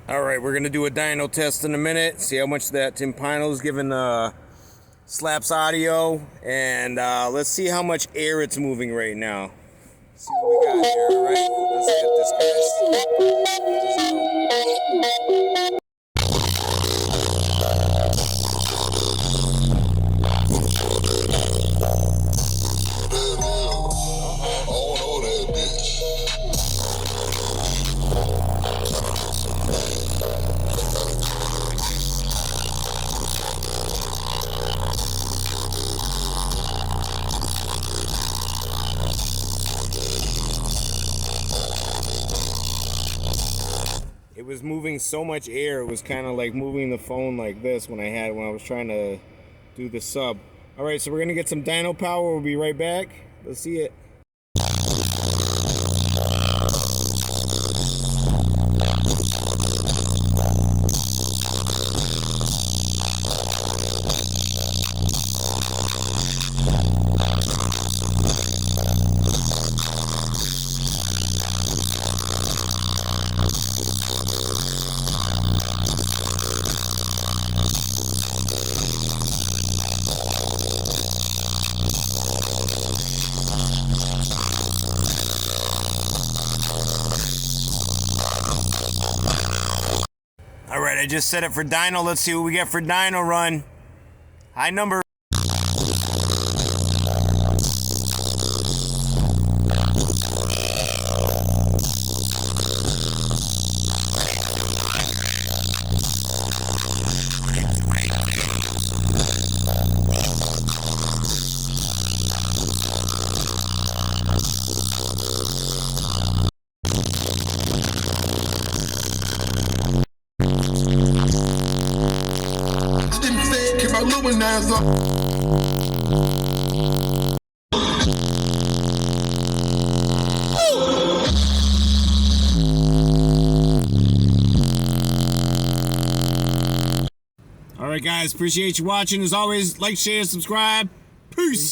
Alright, we're going to do a dyno test in a minute, see how much that Timpano is giving Slapz audio, and let's see how much air it's moving right now. Let's see what we got here, alright? Let's get this, guys. It was moving so much air, it was kind of like moving the phone like this when I was trying to do the sub. Alright, so we're gonna get some dyno power, we'll be right back. Let's see it. Alright, I just set it for dyno. Let's see what we get for dyno run. High number. Alright guys, appreciate you watching. As always, like, share, subscribe. Peace!